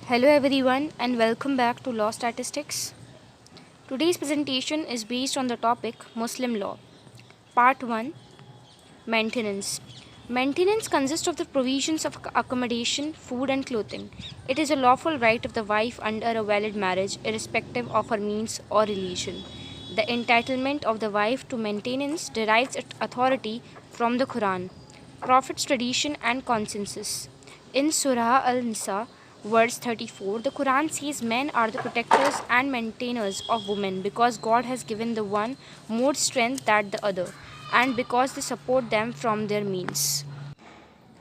Hello everyone and welcome back to Law Statistics. Today's presentation is based on the topic Muslim Law. Part 1 Maintenance. Maintenance consists of the provisions of accommodation, food, and clothing. It is a lawful right of the wife under a valid marriage, irrespective of her means or religion. The entitlement of the wife to maintenance derives its authority from the Quran, Prophet's tradition, and consensus. In Surah Al Nisa, verse 34, the Quran says men are the protectors and maintainers of women because God has given the one more strength than the other, and because they support them from their means.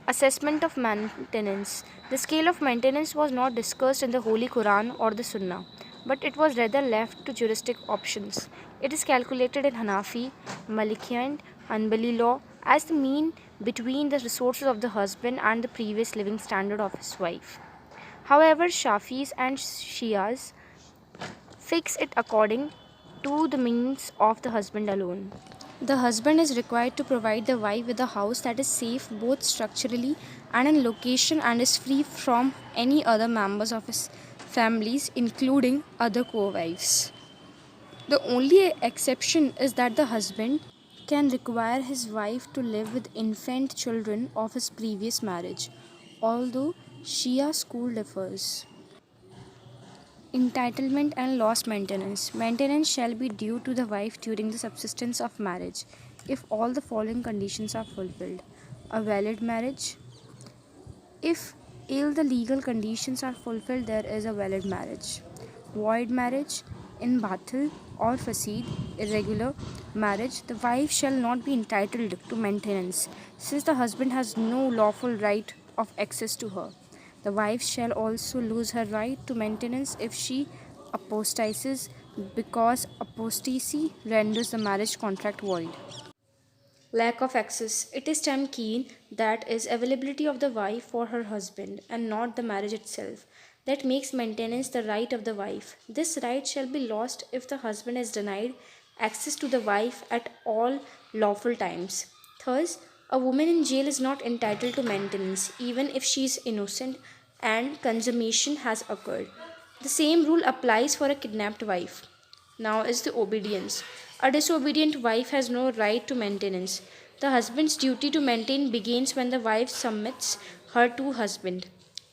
Assessment of maintenance. The scale of maintenance was not discussed in the Holy Quran or the Sunnah, but it was rather left to juristic options. It is calculated in Hanafi, Maliki, and Hanbali law as the mean between the resources of the husband and the previous living standard of his wife. However, Shafis and Shias fix it according to the means of the husband alone. The husband is required to provide the wife with a house that is safe both structurally and in location and is free from any other members of his families, including other co-wives. The only exception is that the husband can require his wife to live with infant children of his previous marriage, although Shia school differs. Entitlement and lost maintenance. Maintenance shall be due to the wife during the subsistence of marriage if all the following conditions are fulfilled: a valid marriage. If all the legal conditions are fulfilled, there is a valid marriage. Void marriage. In batil or fasid, irregular marriage, the wife shall not be entitled to maintenance, since the husband has no lawful right of access to her. The wife shall also lose her right to maintenance if she apostatizes, because apostasy renders the marriage contract void. Lack of access. It is tamkeen, that is, availability of the wife for her husband, and not the marriage itself, that makes maintenance the right of the wife. This right shall be lost if the husband is denied access to the wife at all lawful times. Thus, a woman in jail is not entitled to maintenance, even if she is innocent and consummation has occurred. The same rule applies for a kidnapped wife. Now is the obedience. A disobedient wife has no right to maintenance. The husband's duty to maintain begins when the wife submits her to husband.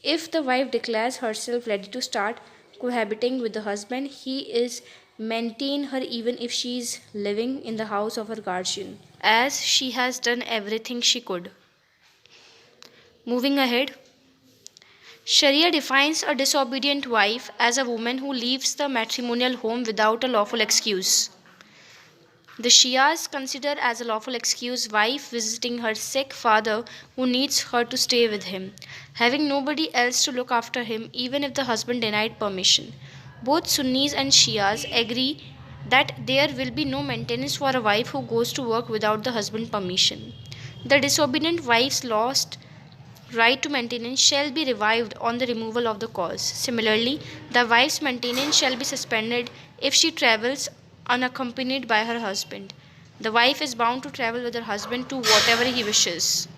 If the wife declares herself ready to start cohabiting with the husband, he is maintain her even if she is living in the house of her guardian, as she has done everything she could. Moving ahead, Sharia defines a disobedient wife as a woman who leaves the matrimonial home without a lawful excuse. The Shias consider as a lawful excuse wife visiting her sick father who needs her to stay with him, having nobody else to look after him even if the husband denied permission. Both Sunnis and Shias agree that there will be no maintenance for a wife who goes to work without the husband's permission. The disobedient wife's lost right to maintenance shall be revived on the removal of the cause. Similarly, the wife's maintenance shall be suspended if she travels unaccompanied by her husband. The wife is bound to travel with her husband to whatever he wishes,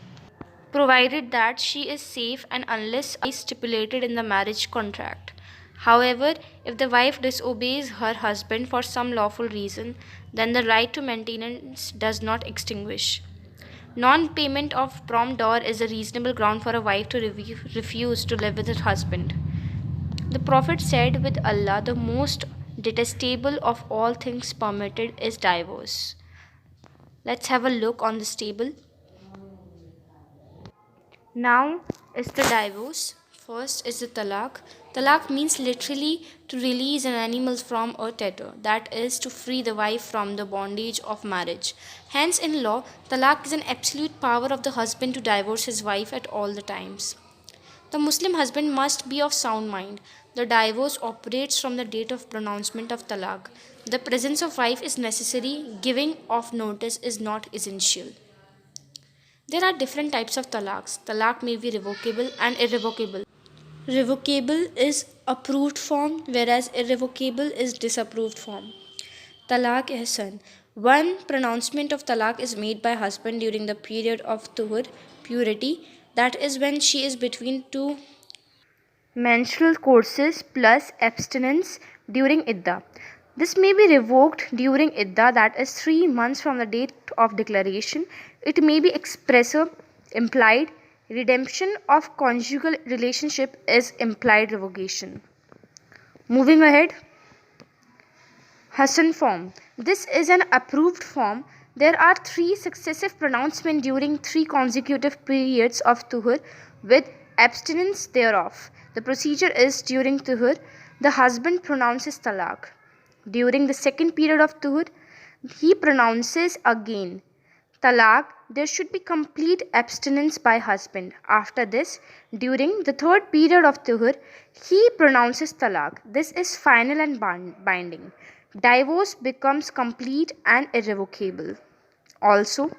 provided that she is safe and unless stipulated in the marriage contract. However, if the wife disobeys her husband for some lawful reason, then the right to maintenance does not extinguish. Non-payment of prom door is a reasonable ground for a wife to refuse to live with her husband. The Prophet said, with Allah, the most detestable of all things permitted is divorce. Let's have a look on this table. Now is the divorce. First is the talaq. Talaq means literally to release an animal from a tether, that is, to free the wife from the bondage of marriage. Hence, in law, talaq is an absolute power of the husband to divorce his wife at all the times. The Muslim husband must be of sound mind. The divorce operates from the date of pronouncement of talaq. The presence of wife is necessary, giving of notice is not essential. There are different types of talaqs. Talaq may be revocable and irrevocable. Revocable is approved form, whereas irrevocable is disapproved form. Talaq ihsan. One pronouncement of talaq is made by husband during the period of tuhur, purity, that is when she is between two menstrual courses plus abstinence during iddah. This may be revoked during iddah, that is 3 months from the date of declaration. It may be expressive, implied. Redemption of conjugal relationship is implied revocation. Moving ahead, Hassan form. This is an approved form. There are 3 successive pronouncements during 3 consecutive periods of tuhur with abstinence thereof. The procedure is during tuhur, the husband pronounces talaq. During the second period of tuhur, he pronounces again talaq. There should be complete abstinence by husband. After this, during the third period of tuhur, he pronounces talaq. This is final and binding. Divorce becomes complete and irrevocable. Also,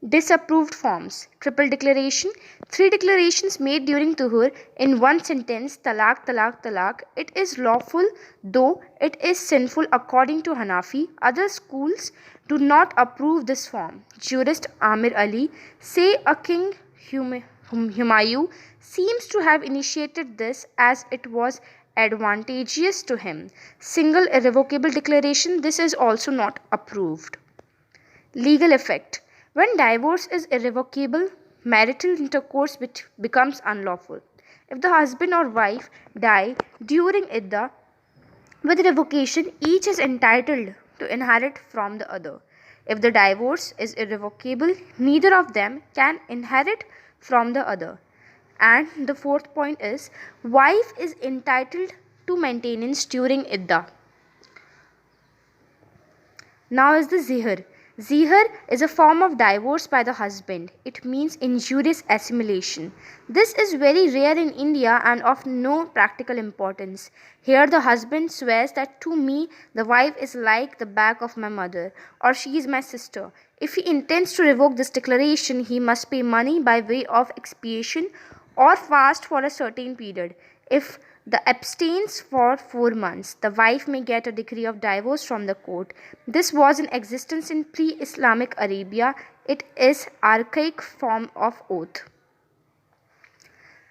disapproved forms. Triple declaration. 3 declarations made during tuhur in one sentence, talaq, talaq, talaq. It is lawful, though it is sinful according to Hanafi. Other schools do not approve this form. Jurist Amir Ali say a king Humayun seems to have initiated this as it was advantageous to him. Single irrevocable declaration. This is also not approved. Legal effect. When divorce is irrevocable, marital intercourse becomes unlawful. If the husband or wife die during iddah with revocation, each is entitled to inherit from the other. If the divorce is irrevocable, neither of them can inherit from the other. And the fourth point is, wife is entitled to maintenance during iddah. Now is the zihar. Zihar is a form of divorce by the husband. It means injurious assimilation. This is very rare in India and of no practical importance. Here the husband swears that to me the wife is like the back of my mother, or she is my sister. If he intends to revoke this declaration, he must pay money by way of expiation or fast for a certain period. If the abstains for 4 months, the wife may get a decree of divorce from the court. This was in existence in pre-Islamic Arabia. It is archaic form of oath.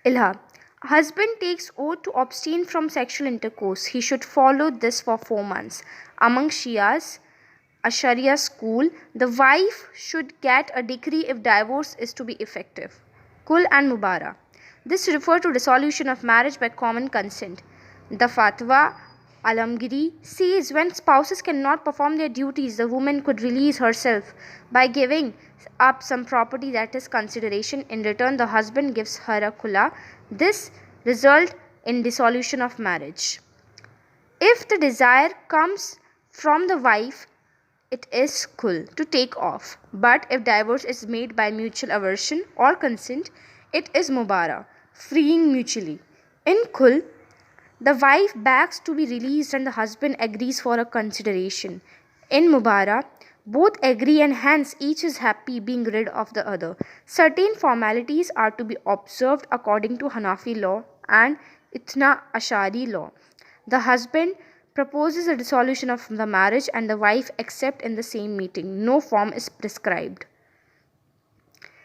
Ilha. Husband takes oath to abstain from sexual intercourse. He should follow this for 4 months. Among Shias, a Sharia school, the wife should get a decree if divorce is to be effective. Kul and Mubara. This refers to dissolution of marriage by common consent. The Fatwa Alamgiri says when spouses cannot perform their duties, the woman could release herself by giving up some property, that is consideration. In return, the husband gives her a kula. This results in dissolution of marriage. If the desire comes from the wife, it is kul, to take off. But if divorce is made by mutual aversion or consent, it is mubara, freeing mutually. In kul, the wife begs to be released and the husband agrees for a consideration. In mubara, both agree and hence each is happy being rid of the other. Certain formalities are to be observed according to Hanafi law and Ithna Ashari law. The husband proposes a dissolution of the marriage and the wife accepts in the same meeting. No form is prescribed.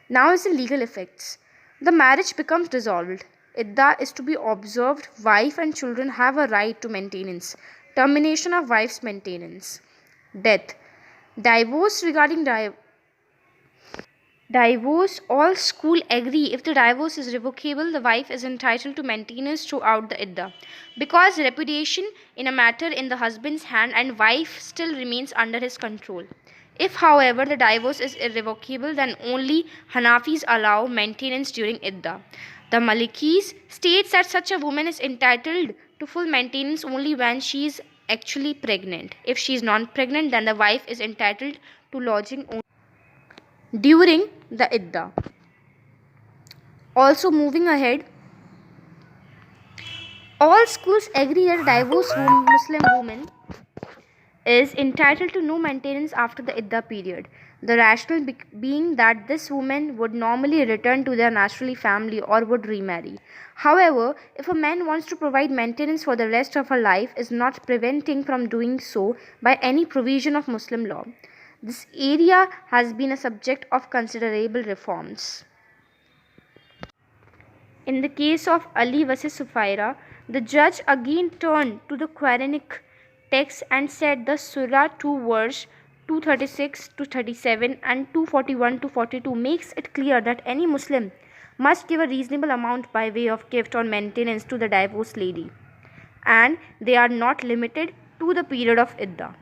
Now is the legal effects. The marriage becomes dissolved. Iddah is to be observed. Wife and children have a right to maintenance. Termination of wife's maintenance. Death. Divorce. Regarding divorce, all school agree if the divorce is revocable, the wife is entitled to maintenance throughout the iddah. Because repudiation in a matter in the husband's hand and wife still remains under his control. If, however, the divorce is irrevocable, then only Hanafis allow maintenance during iddah. The Malikis states that such a woman is entitled to full maintenance only when she is actually pregnant. If she is not pregnant, then the wife is entitled to lodging only during the iddah. Also, moving ahead, all schools agree that a divorced Muslim woman is entitled to no maintenance after the iddah period. The rationale being that this woman would normally return to their naturally family or would remarry. However, if a man wants to provide maintenance for the rest of her life, is not preventing from doing so by any provision of Muslim law. This area has been a subject of considerable reforms. in the case of Ali versus Sufaira, the judge again turned to the Quranic text and said the Surah 2 verse 236 to 37 and 241 to 42 makes it clear that any Muslim must give a reasonable amount by way of gift or maintenance to the divorced lady, and they are not limited to the period of iddah.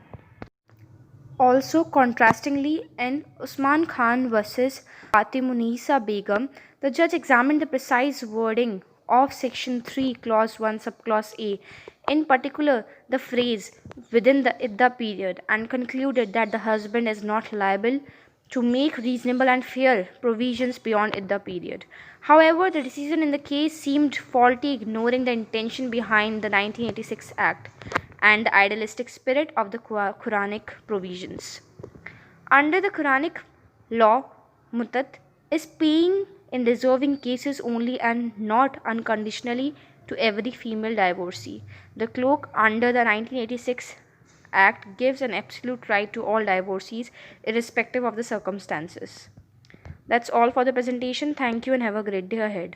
Also, contrastingly, in Usman Khan versus Fatimunisa Begum, the judge examined the precise wording of Section 3, Clause 1, Subclause A, in particular the phrase within the iddah period, and concluded that the husband is not liable to make reasonable and fair provisions beyond iddah period. However, the decision in the case seemed faulty, ignoring the intention behind the 1986 Act and the idealistic spirit of the Quranic provisions. Under the Quranic law, mutat is paying in deserving cases only and not unconditionally to every female divorcee. The cloak under the 1986 Act gives an absolute right to all divorcees, irrespective of the circumstances. That's all for the presentation. Thank you and have a great day ahead.